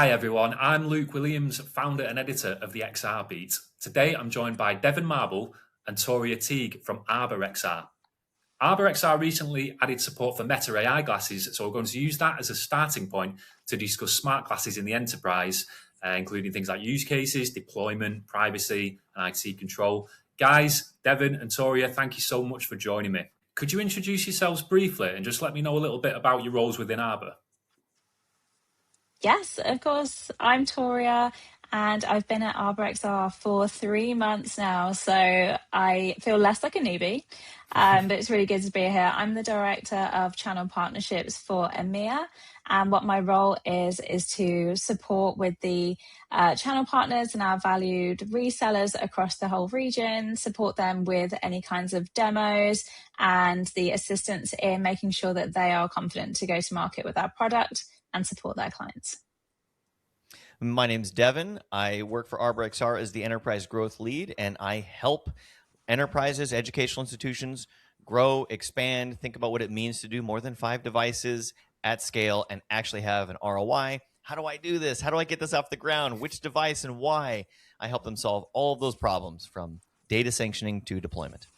Hi everyone, I'm Luke Williams, founder and editor of the XR Beat. Today I'm joined by Devin and Toriah Teague from ArborXR. ArborXR recently added support for Meta AI glasses, so we're going to use that as a starting point to discuss smart glasses in the enterprise, including things like use cases, deployment, privacy, and IT control. Guys, Devin and Toriah, thank you so much for joining me. Could you introduce yourselves briefly and just let me know a little bit about your roles within Arbor? Yes, of course. I'm Toriah, and I've been at ArborXR for 3 months now, so I feel less like a newbie, but it's really good to be here. I'm the director of channel partnerships for EMEA, and what my role is to support with the channel partners and our valued resellers across the whole region, support them with any kinds of demos and the assistance in making sure that they are confident to go to market with our product and support their clients. My name's Devin. I work for ArborXR as the enterprise growth lead, and I help enterprises, educational institutions grow, expand, think about what it means to do more than 5 devices at scale and actually have an ROI. How do I do this? How do I get this off the ground? Which device and why? I help them solve all of those problems from data sanctioning to deployment.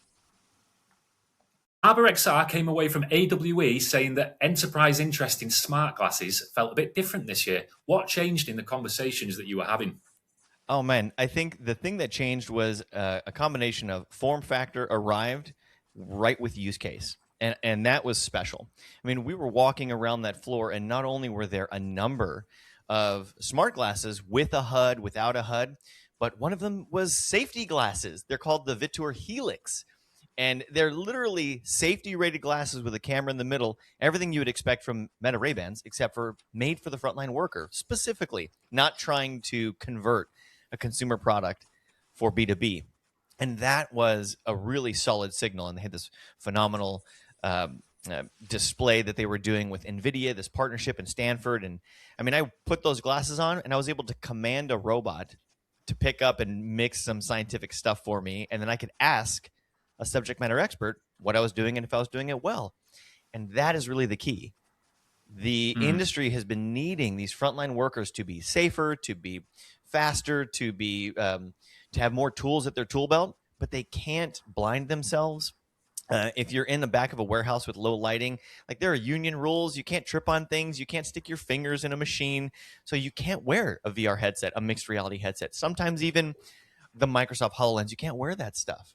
ArborXR came away from AWE saying that enterprise interest in smart glasses felt a bit different this year. What changed in the conversations that you were having? Oh, man. I think the thing that changed was a combination of form factor arrived right with use case. And that was special. I mean, we were walking around that floor, and not only were there a number of smart glasses with a HUD, without a HUD, but one of them was safety glasses. They're called the Vitor Helix. And they're literally safety-rated glasses with a camera in the middle, everything you would expect from Meta Ray-Bans, except for made for the frontline worker, specifically, not trying to convert a consumer product for B2B. And that was a really solid signal. And they had this phenomenal display that they were doing with NVIDIA, this partnership in Stanford. And I mean, I put those glasses on, and I was able to command a robot to pick up and mix some scientific stuff for me. And then I could ask a subject matter expert what I was doing and if I was doing it well. And that is really the key. The industry has been needing these frontline workers to be safer, to be faster, to be to have more tools at their tool belt, but they can't blind themselves. If you're in the back of a warehouse with low lighting, like there are union rules. You can't trip on things. You can't stick your fingers in a machine. So you can't wear a VR headset, a mixed reality headset. Sometimes even the Microsoft HoloLens, you can't wear that stuff.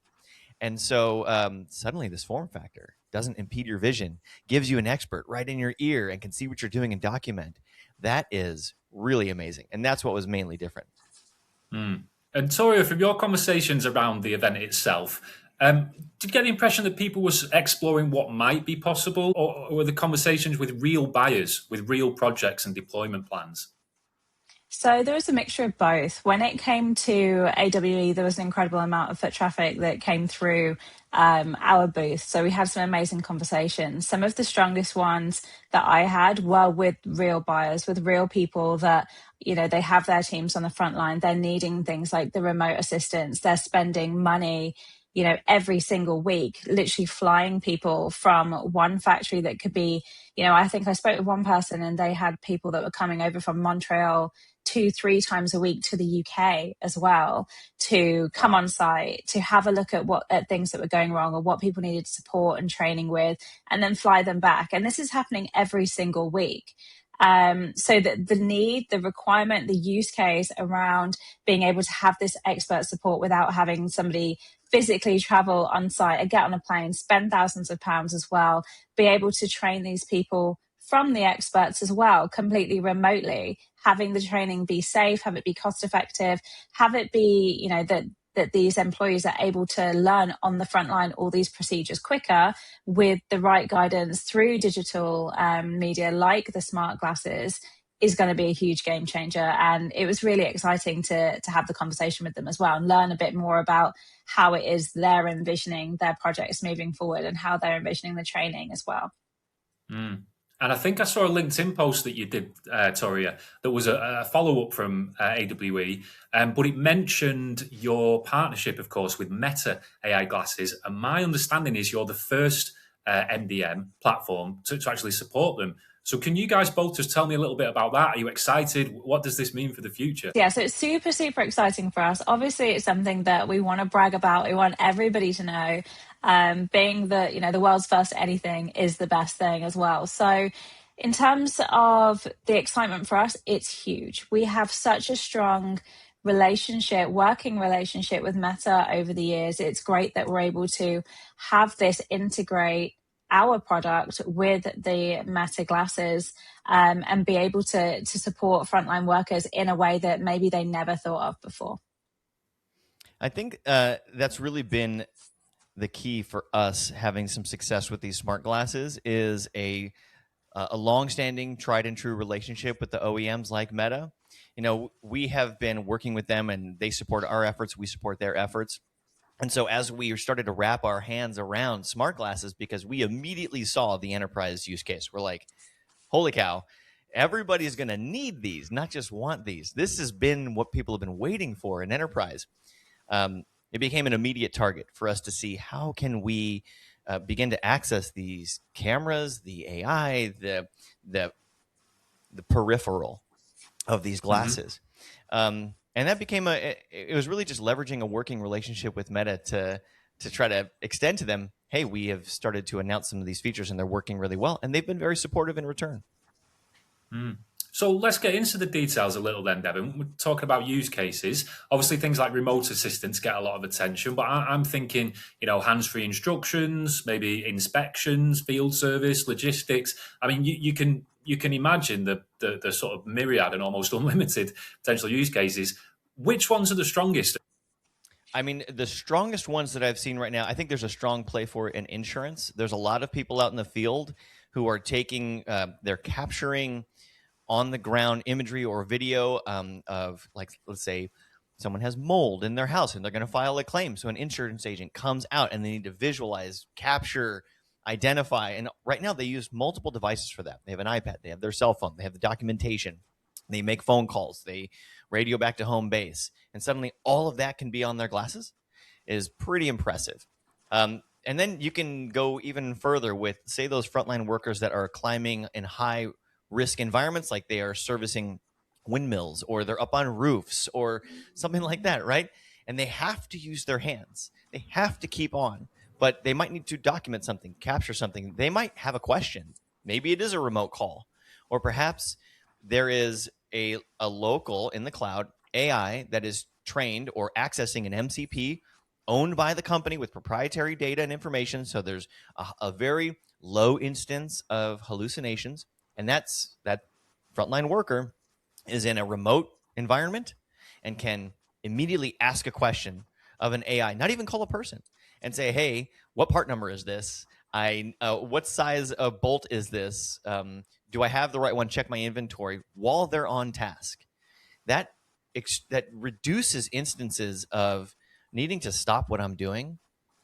And so suddenly this form factor doesn't impede your vision, gives you an expert right in your ear and can see what you're doing and document. That is really amazing. And that's what was mainly different. And Toriah, from your conversations around the event itself, did you get the impression that people were exploring what might be possible, or were the conversations with real buyers, with real projects and deployment plans? So there was a mixture of both. When it came to AWE, there was an incredible amount of foot traffic that came through our booth. So we had some amazing conversations. Some of the strongest ones that I had were with real buyers, with real people that, you know, they have their teams on the front line. They're needing things like the remote assistance. They're spending money, you know, every single week, literally flying people from one factory that could be, you know, I think I spoke with one person and they had people that were coming over from Montreal 2-3 times a week to the UK as well, to come on site, to have a look at things that were going wrong or what people needed support and training with, and then fly them back. And this is happening every single week. So that the need, the requirement, the use case around being able to have this expert support without having somebody physically travel on site and get on a plane, spend thousands of pounds as well, be able to train these people from the experts as well, completely remotely, having the training be safe, have it be cost effective, have it be, you know, that these employees are able to learn on the front line all these procedures quicker with the right guidance through digital media like the smart glasses is going to be a huge game changer. And it was really exciting to have the conversation with them as well and learn a bit more about how it is they're envisioning their projects moving forward and how they're envisioning the training as well. And I think I saw a LinkedIn post that you did, Toriah, that was a follow-up from AWE, but it mentioned your partnership, of course, with Meta AI glasses. And my understanding is you're the first MDM platform to actually support them. So can you guys both just tell me a little bit about that? Are you excited? What does this mean for the future? Yeah, so it's super, super exciting for us. Obviously, it's something that we want to brag about. We want everybody to know. Being the world's first anything is the best thing as well. So in terms of the excitement for us, it's huge. We have such a strong working relationship with Meta over the years. It's great that we're able to have this integrate our product with the Meta glasses and be able to support frontline workers in a way that maybe they never thought of before. I think that's really been the key for us having some success with these smart glasses is a long-standing, tried and true relationship with the OEMs like Meta. We have been working with them, and they support our efforts. We support their efforts. And so as we started to wrap our hands around smart glasses, because we immediately saw the enterprise use case, we're like, holy cow, everybody's going to need these, not just want these. This has been what people have been waiting for in enterprise. It became an immediate target for us to see how can we begin to access these cameras, the AI, the peripheral of these glasses. And that became it was really just leveraging a working relationship with Meta to try to extend to them, hey, we have started to announce some of these features and they're working really well. And they've been very supportive in return. So let's get into the details a little then, Devin. We're talking about use cases. Obviously, things like remote assistance get a lot of attention, but I'm thinking, hands-free instructions, maybe inspections, field service, logistics. I mean, you can imagine the sort of myriad and almost unlimited potential use cases. Which ones are the strongest? I mean, the strongest ones that I've seen right now, I think there's a strong play for it in insurance. There's a lot of people out in the field who are they're capturing on the ground imagery or video of, like, let's say someone has mold in their house and they're going to file a claim. So an insurance agent comes out and they need to visualize, capture, identify. And right now they use multiple devices for that. They have an iPad, they have their cell phone, they have the documentation, they make phone calls, they radio back to home base. And suddenly all of that can be on their glasses. Is pretty impressive. And then you can go even further with, say, those frontline workers that are climbing in high risk environments, like they are servicing windmills or they're up on roofs or something like that, right? And they have to use their hands. They have to keep on, but they might need to document something, capture something. They might have a question. Maybe it is a remote call, or perhaps there is a local in the cloud AI that is trained or accessing an MCP owned by the company with proprietary data and information. So there's a very low instance of hallucinations. And that frontline worker is in a remote environment and can immediately ask a question of an AI, not even call a person, and say, hey, what part number is this? What size of bolt is this? Do I have the right one? Check my inventory while they're on task. That reduces instances of needing to stop what I'm doing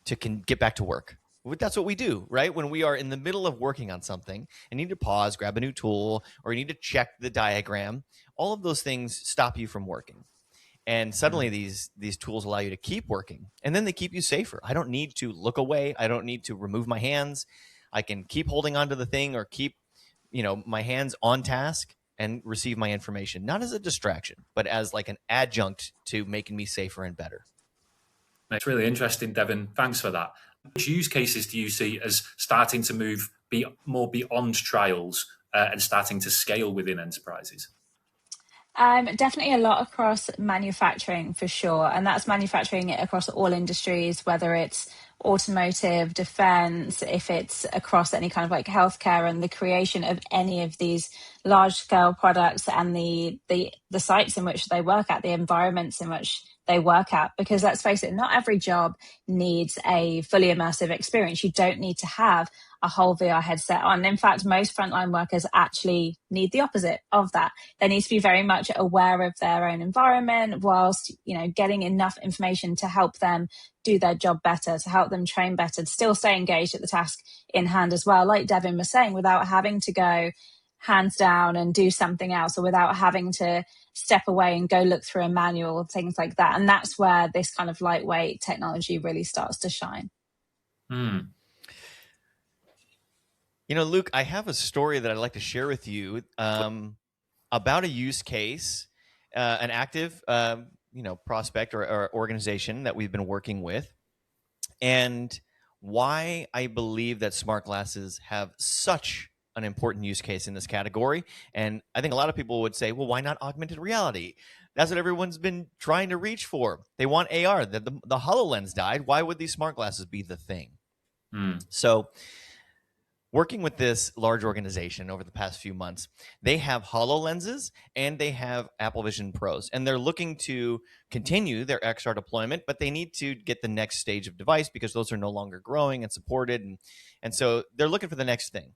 to get back to work. That's what we do, right? When we are in the middle of working on something and need to pause, grab a new tool, or you need to check the diagram, all of those things stop you from working. And suddenly these tools allow you to keep working, and then they keep you safer. I don't need to look away. I don't need to remove my hands. I can keep holding onto the thing or keep, my hands on task and receive my information, not as a distraction, but as like an adjunct to making me safer and better. It's really interesting, Devin. Thanks for that. Which use cases do you see as starting to move more beyond trials and starting to scale within enterprises? Definitely a lot across manufacturing for sure. And that's manufacturing it across all industries, whether it's automotive, defense, if it's across any kind of like healthcare, and the creation of any of these large scale products and the sites in which they work at, the environments in which they work at. Because let's face it, not every job needs a fully immersive experience. You don't need to have a whole VR headset on. In fact, most frontline workers actually need the opposite of that. They need to be very much aware of their own environment whilst, getting enough information to help them do their job better, to help them train better, to still stay engaged at the task in hand as well, like Devin was saying, without having to go hands down and do something else, or without having to step away and go look through a manual, things like that. And that's where this kind of lightweight technology really starts to shine. Luke, I have a story that I'd like to share with you about a use case, an active, prospect or organization that we've been working with, and why I believe that smart glasses have such an important use case in this category. And I think a lot of people would say, well, why not augmented reality? That's what everyone's been trying to reach for. They want AR. The HoloLens died. Why would these smart glasses be the thing? So working with this large organization over the past few months, they have HoloLenses and they have Apple Vision Pros, and they're looking to continue their XR deployment, but they need to get the next stage of device because those are no longer growing and supported, and so they're looking for the next thing.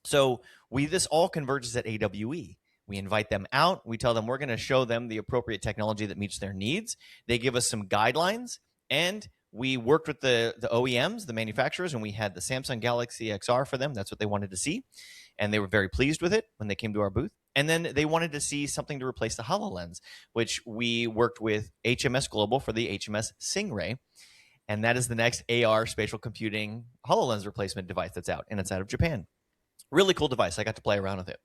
So this all converges at AWE. We invite them out. We tell them we're going to show them the appropriate technology that meets their needs. They give us some guidelines, and we worked with the OEMs, the manufacturers, and we had the Samsung Galaxy XR for them. That's what they wanted to see, and they were very pleased with it when they came to our booth. And then they wanted to see something to replace the HoloLens, which we worked with HMS Global for the HMS Stingray, and that is the next AR spatial computing HoloLens replacement device that's out, and it's out of Japan. Really cool device. I got to play around with it.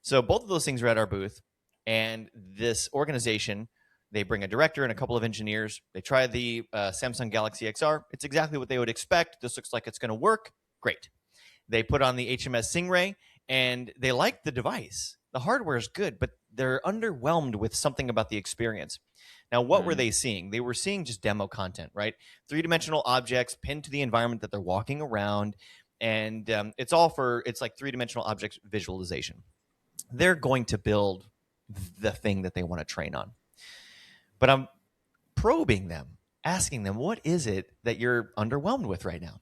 So both of those things are at our booth, and this organization, they bring a director and a couple of engineers. They try the Samsung Galaxy XR. It's exactly what they would expect. This looks like it's going to work. Great. They put on the HMS Stingray, and they like the device. The hardware is good, but they're underwhelmed with something about the experience. Now, what were they seeing? They were seeing just demo content, right? Three-dimensional objects pinned to the environment that they're walking around, and it's like three-dimensional object visualization. They're going to build the thing that they want to train on. But I'm probing them, asking them, what is it that you're underwhelmed with right now?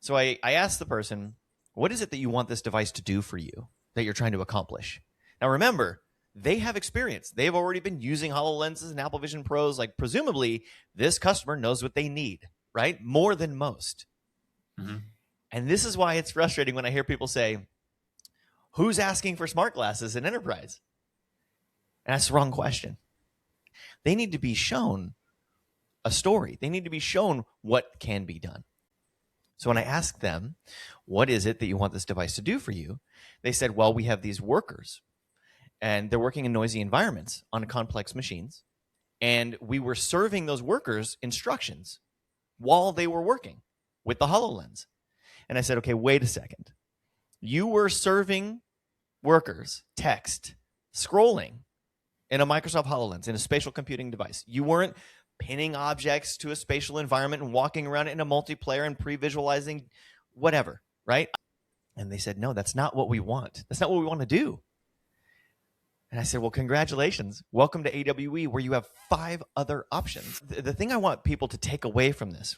So I asked the person, what is it that you want this device to do for you, that you're trying to accomplish? Now, remember, they have experience. They've already been using HoloLenses and Apple Vision Pros. Like, presumably, this customer knows what they need, right? More than most. Mm-hmm. And this is why it's frustrating when I hear people say, who's asking for smart glasses in enterprise? And that's the wrong question. They need to be shown a story. They need to be shown what can be done. So when I asked them, what is it that you want this device to do for you? They said, well, we have these workers, and they're working in noisy environments on complex machines, and we were serving those workers instructions while they were working with the HoloLens. And I said, okay, wait a second. You were serving workers text, scrolling in a Microsoft HoloLens, in a spatial computing device. You weren't pinning objects to a spatial environment and walking around it in a multiplayer and pre-visualizing whatever, right? And they said, no, that's not what we want. That's not what we want to do. And I said, well, congratulations. Welcome to AWE, where you have 5 other options. The thing I want people to take away from this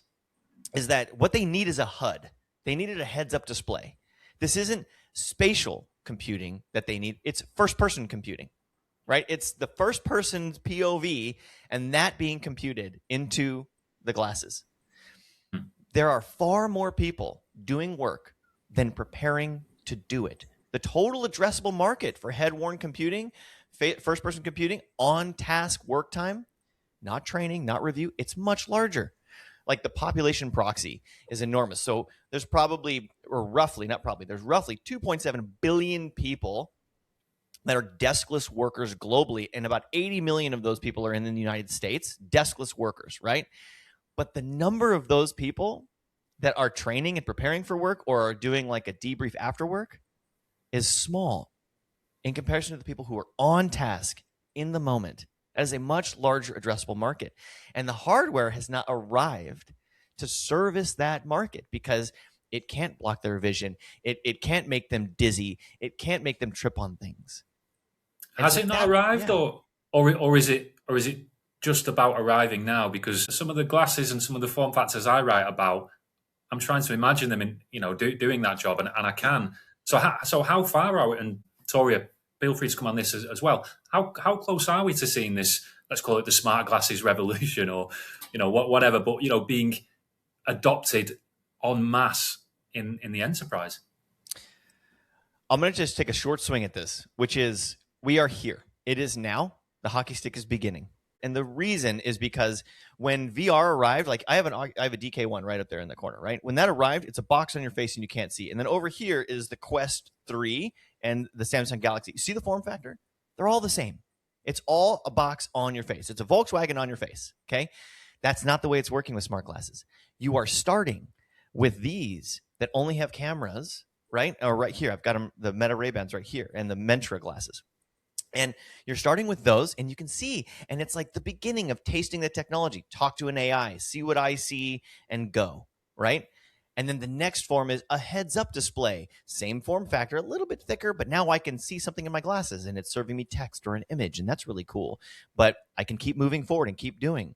is that what they need is a HUD. They needed a heads-up display. This isn't spatial computing that they need. It's first-person computing, right? It's the first person's POV and that being computed into the glasses. There are far more people doing work than preparing to do it. The total addressable market for head-worn computing, first-person computing, on-task work time, not training, not review, it's much larger. Like the population proxy is enormous. So there's roughly 2.7 billion people that are deskless workers globally, and about 80 million of those people are in the United States, deskless workers, right? But the number of those people that are training and preparing for work or are doing like a debrief after work is small in comparison to the people who are on task in the moment. That is a much larger addressable market. And the hardware has not arrived to service that market because it can't block their vision. It can't make them dizzy. It can't make them trip on things. Has it not arrived, or is it just about arriving now? Because some of the glasses and some of the form factors I write about, I'm trying to imagine them in doing that job, and I can. So how far are we? And Toriah, feel free to come on this as well. How close are we to seeing this? Let's call it the smart glasses revolution, or whatever. But being adopted en masse in the enterprise. I'm going to just take a short swing at this, which is we are here. It is now. The hockey stick is beginning. And the reason is because when VR arrived, like I have a DK1 right up there in the corner, right? When that arrived, it's a box on your face and you can't see. And then over here is the Quest 3 and the Samsung Galaxy. You see the form factor? They're all the same. It's all a box on your face. It's a Volkswagen on your face, okay? That's not the way it's working with smart glasses. You are starting with these that only have cameras, right? Or right here, I've got them, the Meta Ray-Bans right here, and the Mentra glasses. And you're starting with those, and you can see, and it's like the beginning of tasting the technology. Talk to an AI, see what I see, and go, right? And then the next form is a heads-up display. Same form factor, a little bit thicker, but now I can see something in my glasses, and it's serving me text or an image, and that's really cool. But I can keep moving forward and keep doing.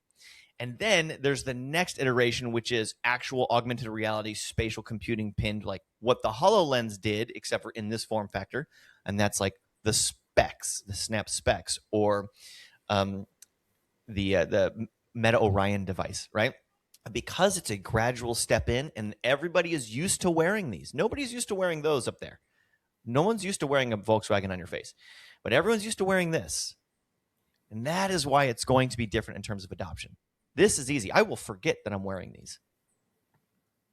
And then there's the next iteration, which is actual augmented reality spatial computing pinned, like what the HoloLens did, except for in this form factor, and that's like the specs, the Snap specs, or the Meta Orion device, right? Because it's a gradual step in, and everybody is used to wearing these. Nobody's used to wearing those up there. No one's used to wearing a Volkswagen on your face, but everyone's used to wearing this. And that is why it's going to be different in terms of adoption. This is easy. I will forget that I'm wearing these.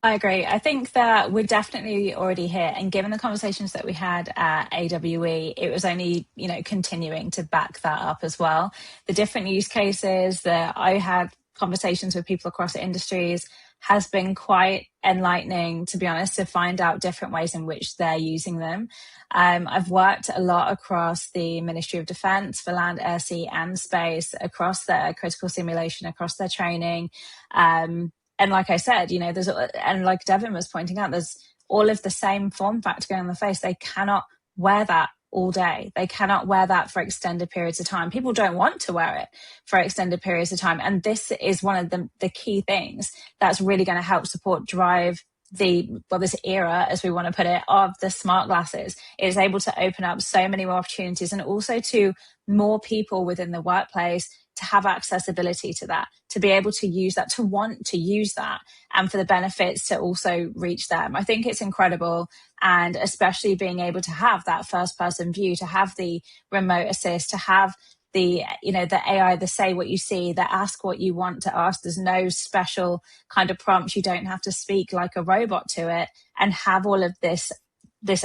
I agree. I think that we're definitely already here. And given the conversations that we had at AWE, it was only, continuing to back that up as well. The different use cases that I had conversations with people across industries has been quite enlightening, to be honest, to find out different ways in which they're using them. I've worked a lot across the Ministry of Defence for land, air, sea and space, across their critical simulation, across their training. And like I said, and like Devin was pointing out, there's all of the same form factor going on the face. They cannot wear that all day. They cannot wear that for extended periods of time. People don't want to wear it for extended periods of time. And this is one of the key things that's really going to help drive this era, as we want to put it, of the smart glasses. It is able to open up so many more opportunities, and also to more people within the workplace to have accessibility to that, to be able to use that, to want to use that, and for the benefits to also reach them. I think it's incredible. And especially being able to have that first person view, to have the remote assist, to have the AI, the say what you see, the ask what you want to ask. There's no special kind of prompts. You don't have to speak like a robot to it, and have all of this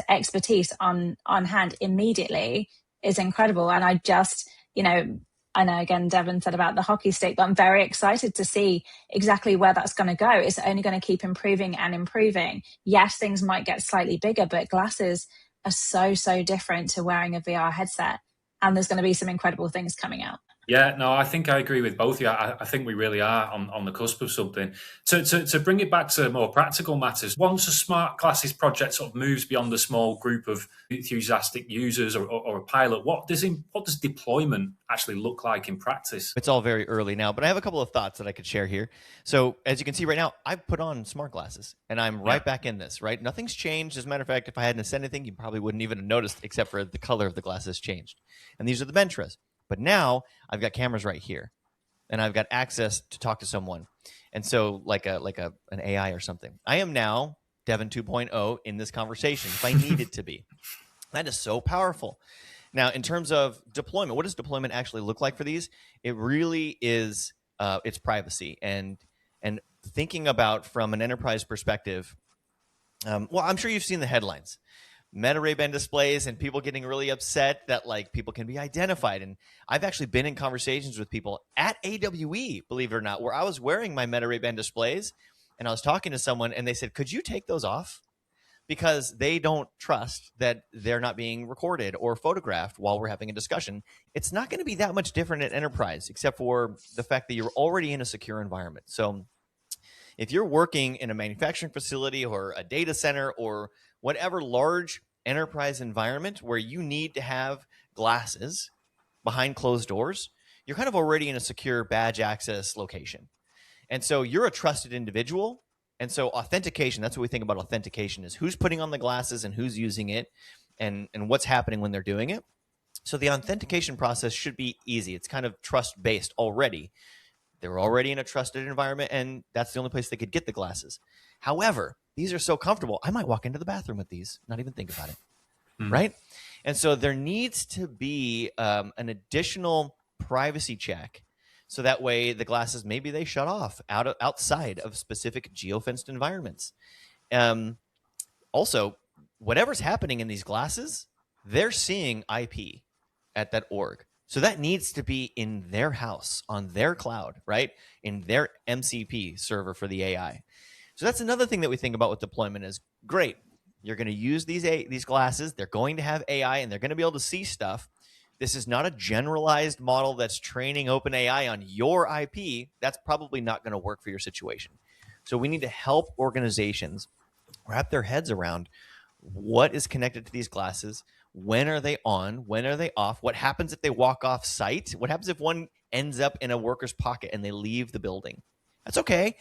expertise on hand immediately is incredible. And I just, I know, again, Devin said about the hockey stick, but I'm very excited to see exactly where that's going to go. It's only going to keep improving and improving. Yes, things might get slightly bigger, but glasses are so different to wearing a VR headset. And there's going to be some incredible things coming out. Yeah, no, I think I agree with both of you. I think we really are on the cusp of something. To bring it back to more practical matters, once a smart glasses project sort of moves beyond a small group of enthusiastic users or a pilot, what does deployment actually look like in practice? It's all very early now, but I have a couple of thoughts that I could share here. So as you can see right now, I've put on smart glasses and I'm right back in this, right? Nothing's changed. As a matter of fact, if I hadn't said anything, you probably wouldn't even have noticed, except for the color of the glasses changed. And these are the Mentras. But now I've got cameras right here, and I've got access to talk to someone. And so like an AI or something. I am now Devin 2.0 in this conversation if I need it to be. That is so powerful. Now, in terms of deployment, what does deployment actually look like for these? It really is it's privacy and thinking about from an enterprise perspective. Well, I'm sure you've seen the headlines. Meta Ray-Ban displays and people getting really upset that like people can be identified. And I've actually been in conversations with people at AWE, believe it or not, where I was wearing my Meta Ray-Ban displays and I was talking to someone and they said, could you take those off? Because they don't trust that they're not being recorded or photographed while we're having a discussion. It's not going to be that much different at enterprise, except for the fact that you're already in a secure environment. So if you're working in a manufacturing facility or a data center or whatever large enterprise environment where you need to have glasses behind closed doors, you're kind of already in a secure badge access location. And so you're a trusted individual. And so authentication, that's what we think about authentication, is who's putting on the glasses and who's using it and what's happening when they're doing it. So the authentication process should be easy. It's kind of trust-based already. They're already in a trusted environment, and that's the only place they could get the glasses. However, these are so comfortable, I might walk into the bathroom with these, not even think about it, right? And so there needs to be an additional privacy check So that way the glasses, maybe they shut off outside of specific geofenced environments. Also, whatever's happening in these glasses, they're seeing IP at that org. So that needs to be in their house, on their cloud, right? In their MCP server for the AI. So that's another thing that we think about with deployment is great. You're going to use these glasses. They're going to have AI, and they're going to be able to see stuff. This is not a generalized model that's training OpenAI on your IP. That's probably not going to work for your situation. So we need to help organizations wrap their heads around what is connected to these glasses. When are they on? When are they off? What happens if they walk off site? What happens if one ends up in a worker's pocket and they leave the building? That's okay.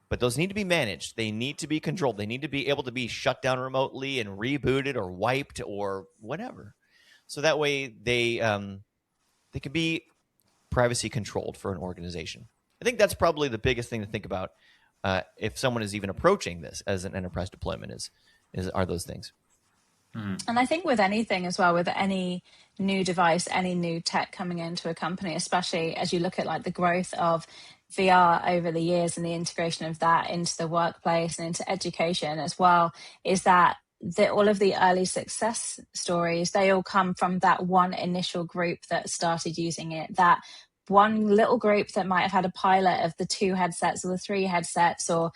But those need to be managed. They need to be controlled. They need to be able to be shut down remotely and rebooted or wiped or whatever. So that way they can be privacy controlled for an organization. I think that's probably the biggest thing to think about if someone is even approaching this as an enterprise deployment are those things. And I think with anything as well, with any new device, any new tech coming into a company, especially as you look at like the growth of VR over the years and the integration of that into the workplace and into education as well, is that all of the early success stories, they all come from that one initial group that started using it, that one little group that might have had a pilot of the 2 headsets or the 3 headsets, or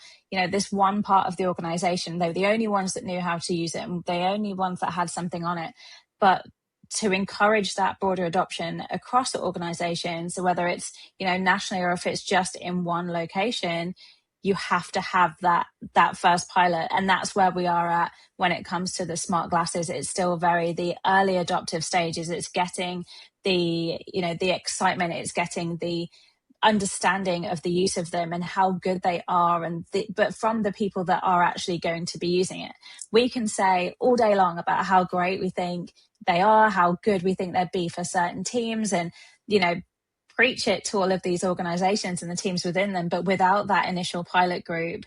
this one part of the organization. They were the only ones that knew how to use it, and the only ones that had something on it. But to encourage that broader adoption across the organization, so whether it's nationally or if it's just in one location, you have to have that first pilot. And that's where we are at when it comes to the smart glasses. It's still very the early adoptive stages. It's getting the excitement, it's getting the understanding of the use of them and how good they are, but from the people that are actually going to be using it. We can say all day long about how great we think they are, how good we think they'd be for certain teams, and preach it to all of these organizations and the teams within them. But without that initial pilot group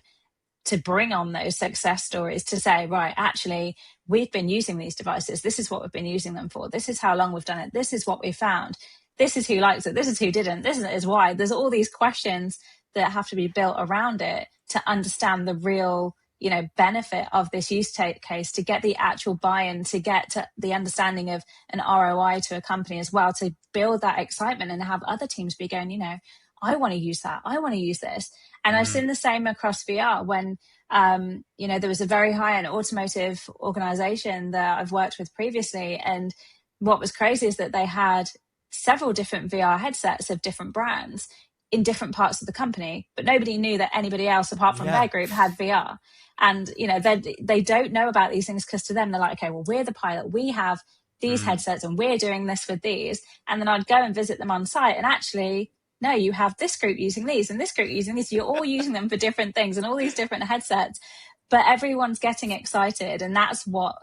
to bring on those success stories, to say, right, actually, we've been using these devices. This is what we've been using them for. This is how long we've done it. This is what we found. This is who likes it. This is who didn't. This is why. There's all these questions that have to be built around it to understand the real, benefit of this use case, to get the actual buy-in, to get to the understanding of an ROI to a company as well, to build that excitement and have other teams be going, I want to use that. I want to use this. And I've seen the same across VR when, there was a very high-end automotive organization that I've worked with previously. And what was crazy is that they had several different VR headsets of different brands in different parts of the company, but nobody knew that anybody else apart from their group had VR. And, they don't know about these things because to them, they're like, okay, well, we're the pilot. We have these headsets and we're doing this with these. And then I'd go and visit them on site, and actually, no, you have this group using these and this group using these. You're all using them for different things and all these different headsets, but everyone's getting excited. And that's what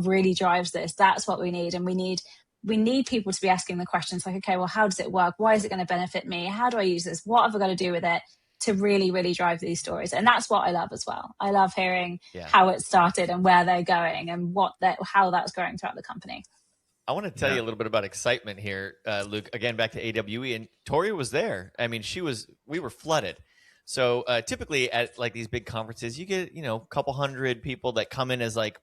really drives this. That's what we need. And we need people to be asking the questions like, okay, well, how does it work? Why is it going to benefit me? How do I use this? What have I got to do with it to really, really drive these stories? And that's what I love as well. I love hearing how it started and where they're going and how that's growing throughout the company. I want to tell you a little bit about excitement here, Luke. Again, back to AWE, and Toriah was there. I mean, we were flooded. So typically at like these big conferences, you get a couple hundred people that come in as like,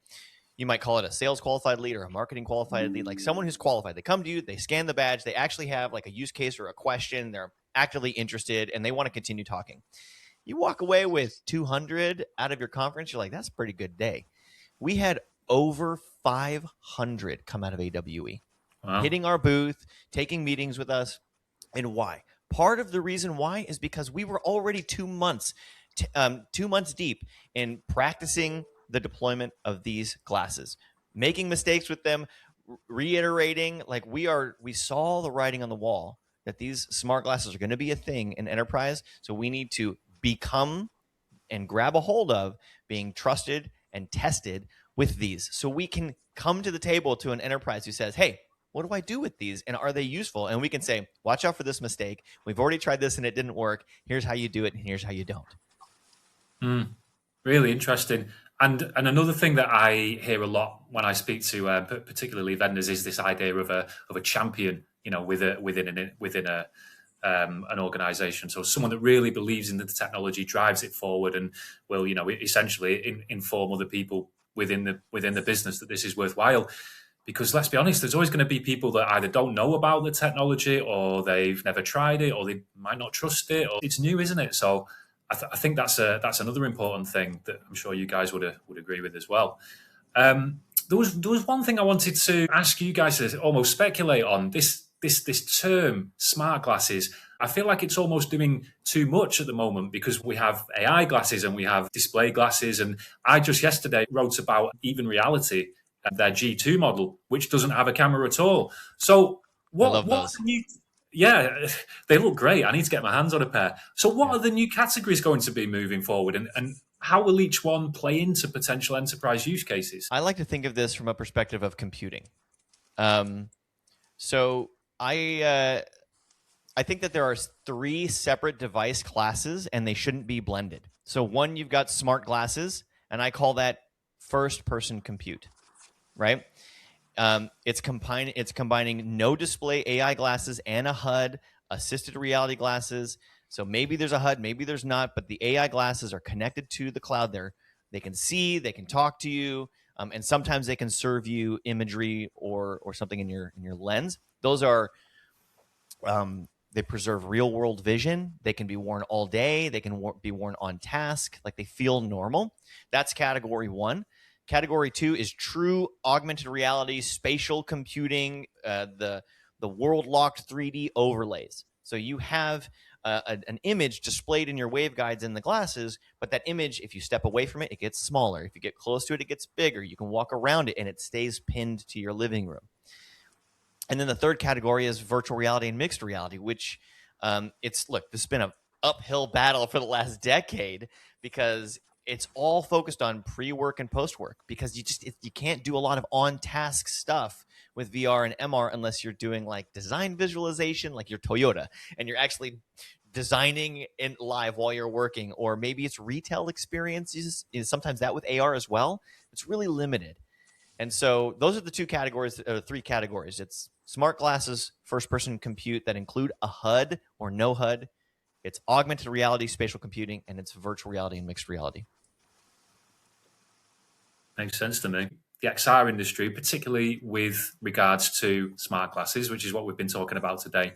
you might call it a sales qualified lead or a marketing qualified lead, like someone who's qualified. They come to you, they scan the badge, they actually have like a use case or a question, they're actively interested, and they want to continue talking. You walk away with 200 out of your conference, you're like, that's a pretty good day. We had over 500 come out of AWE, hitting our booth, taking meetings with us. And why? Part of the reason why is because we were already 2 months deep in practicing the deployment of these glasses, making mistakes with them, reiterating, like we saw the writing on the wall that these smart glasses are going to be a thing in enterprise. So we need to become and grab a hold of being trusted and tested with these, so we can come to the table to an enterprise who says, hey, what do I do with these? And are they useful? And we can say, watch out for this mistake. We've already tried this and it didn't work. Here's how you do it. And here's how you don't. Really interesting. And another thing that I hear a lot when I speak to particularly vendors is this idea of a champion, within an organization. So someone that really believes in the technology, drives it forward, and will, essentially inform other people within the business that this is worthwhile. Because let's be honest, there's always going to be people that either don't know about the technology, or they've never tried it, or they might not trust it, or it's new, isn't it? So I think that's another important thing that I'm sure you guys would agree with as well. There was one thing I wanted to ask you guys to almost speculate on this term, smart glasses. I feel like it's almost doing too much at the moment, because we have AI glasses and we have display glasses. And I just yesterday wrote about Even Reality, their G2 model, which doesn't have a camera at all. So what yeah, they look great. I need to get my hands on a pair. So what are the new categories going to be moving forward, and how will each one play into potential enterprise use cases? I like to think of this from a perspective of computing. So I think that there are 3 separate device classes, and they shouldn't be blended. So one, you've got smart glasses, and I call that first-person compute, right? It's combining no display AI glasses and a HUD, assisted reality glasses. So maybe there's a HUD, maybe there's not, but the AI glasses are connected to the cloud. They can see, they can talk to you, and sometimes they can serve you imagery or something in your lens. Those are they preserve real world vision. They can be worn all day. They can be worn on task, like they feel normal. That's category 1. Category 2 is true augmented reality, spatial computing, the world locked 3D overlays. So you have an image displayed in your waveguides in the glasses, but that image, if you step away from it, it gets smaller. If you get close to it, it gets bigger. You can walk around it, and it stays pinned to your living room. And then the third category is virtual reality and mixed reality, which this has been an uphill battle for the last decade, because it's all focused on pre-work and post-work, because you can't do a lot of on-task stuff with VR and MR unless you're doing like design visualization, like your Toyota, and you're actually designing in live while you're working. Or maybe it's retail experiences, sometimes that with AR as well. It's really limited. And so those are the 2 categories, or 3 categories. It's smart glasses, first-person compute that include a HUD or no HUD. It's augmented reality, spatial computing, and it's virtual reality and mixed reality. Makes sense to me. The XR industry, particularly with regards to smart glasses, which is what we've been talking about today,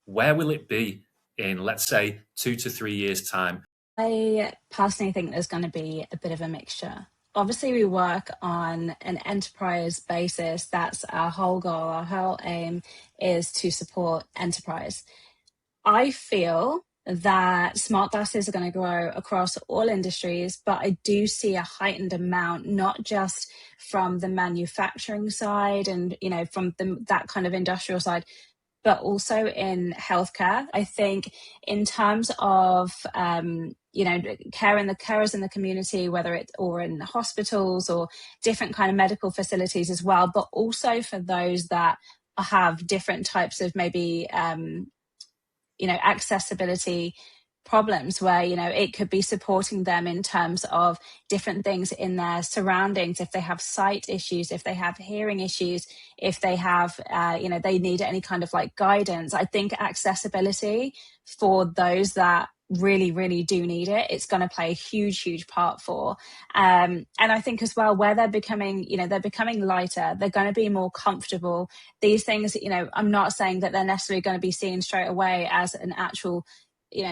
where will it be in, let's say, 2 to 3 years' time? I personally think there's going to be a bit of a mixture. Obviously, we work on an enterprise basis. That's our whole goal. Our whole aim is to support enterprise. I feel that smart glasses are going to grow across all industries, but I do see a heightened amount, not just from the manufacturing side and, from that kind of industrial side, but also in healthcare. I think in terms of, carers in the community, whether it's or in hospitals or different kind of medical facilities as well, but also for those that have different types of maybe, accessibility problems, where it could be supporting them in terms of different things in their surroundings, if they have sight issues, if they have hearing issues, if they have they need any kind of like guidance. I think accessibility for those that really do need it's going to play a huge part for, and I think as well, where they're becoming lighter, they're going to be more comfortable. These things, I'm not saying that they're necessarily going to be seen straight away as an actual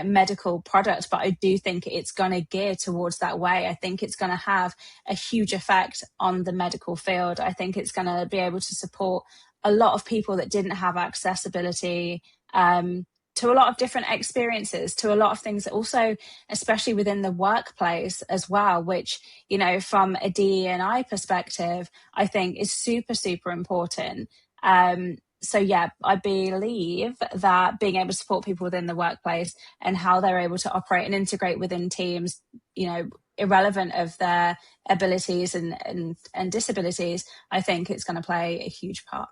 medical product, but I do think it's going to gear towards that way. I think it's going to have a huge effect on the medical field. I think it's going to be able to support a lot of people that didn't have accessibility to a lot of different experiences, to a lot of things, also especially within the workplace as well, which from a DE&I perspective, I think is super important. So yeah, I believe that being able to support people within the workplace and how they're able to operate and integrate within teams, irrelevant of their abilities and disabilities, I think it's going to play a huge part.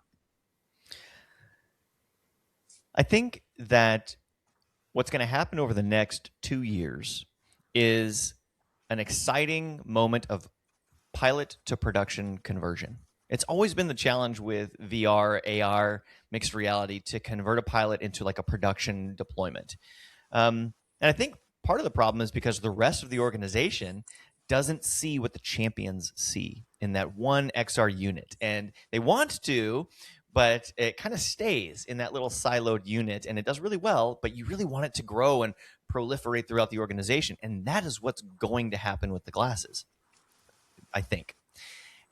I think that what's going to happen over the next 2 years is an exciting moment of pilot to production conversion. It's always been the challenge with VR, AR, mixed reality to convert a pilot into like a production deployment. And I think part of the problem is because the rest of the organization doesn't see what the champions see in that one XR unit. And they want to, but it kind of stays in that little siloed unit and it does really well, but you really want it to grow and proliferate throughout the organization. And that is what's going to happen with the glasses, I think.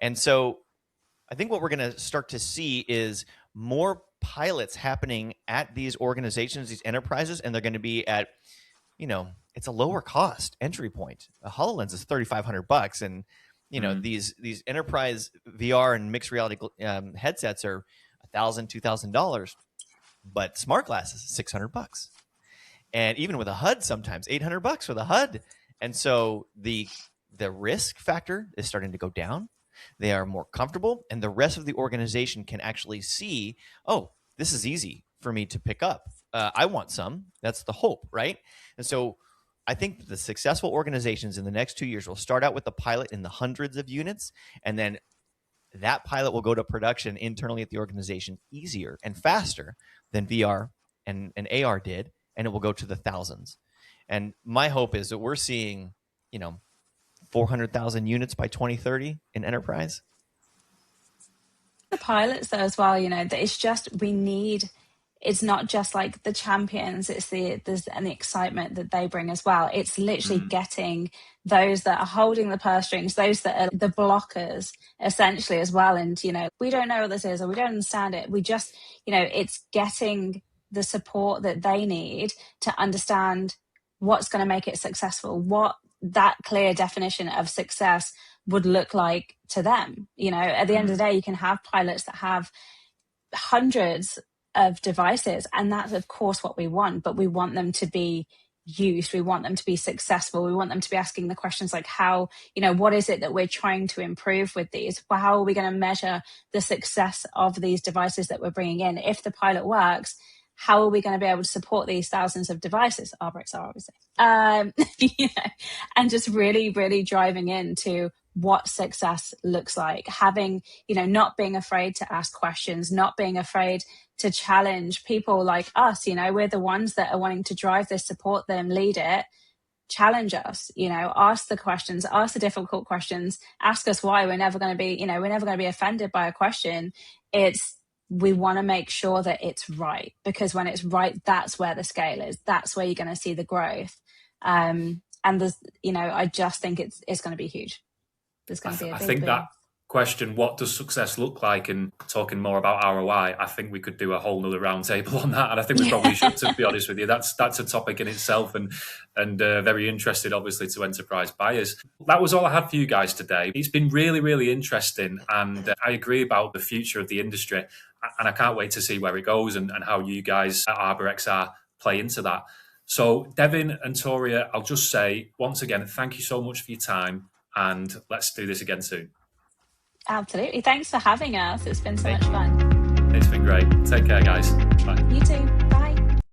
And so I think what we're going to start to see is more pilots happening at these organizations, these enterprises, and they're going to be at, it's a lower cost entry point. A HoloLens is $3,500, and these enterprise VR and mixed reality headsets are $1,000, $2,000, but smart glasses $600, and even with a HUD, sometimes $800 with a HUD. And so the risk factor is starting to go down. They are more comfortable, and the rest of the organization can actually see, oh, this is easy for me to pick up. I want some. That's the hope, right? And so I think the successful organizations in the next 2 years will start out with the pilot in the hundreds of units, and then that pilot will go to production internally at the organization easier and faster than VR and AR did, and it will go to the thousands. And my hope is that we're seeing, 400,000 units by 2030 in enterprise. The pilots though as well, that it's just, it's not just like the champions, it's the excitement that they bring as well. It's literally getting those that are holding the purse strings, those that are the blockers essentially as well. And, we don't know what this is or we don't understand it. We just, it's getting the support that they need to understand what's going to make it successful, what that clear definition of success would look like to them. At the end of the day, you can have pilots that have hundreds of devices, and that's of course what we want, but we want them to be used, we want them to be successful, we want them to be asking the questions like how, what is it that we're trying to improve with these? How are we going to measure the success of these devices that we're bringing in? If the pilot works, how are we going to be able to support these thousands of devices? ArborXR, obviously. And just really, really driving into what success looks like. Having, not being afraid to ask questions, not being afraid to challenge people like us. We're the ones that are wanting to drive this, support them, lead it. Challenge us, ask the questions, ask the difficult questions, ask us why. We're never going to be offended by a question. We want to make sure that it's right, because when it's right, that's where the scale is. That's where you're going to see the growth. And there's, I just think it's going to be huge. There's going to be a big, I think that question, what does success look like, and talking more about ROI, I think we could do a whole nother roundtable on that. And I think we probably should, to be honest with you. That's a topic in itself, and very interesting, obviously, to enterprise buyers. That was all I had for you guys today. It's been really, really interesting. And I agree about the future of the industry. And I can't wait to see where it goes and how you guys at ArborXR play into that. So Devin and Toriah, I'll just say once again, thank you so much for your time, and let's do this again soon. Absolutely. Thanks for having us. It's been so much fun. It's been great. Take care, guys. Bye. You too.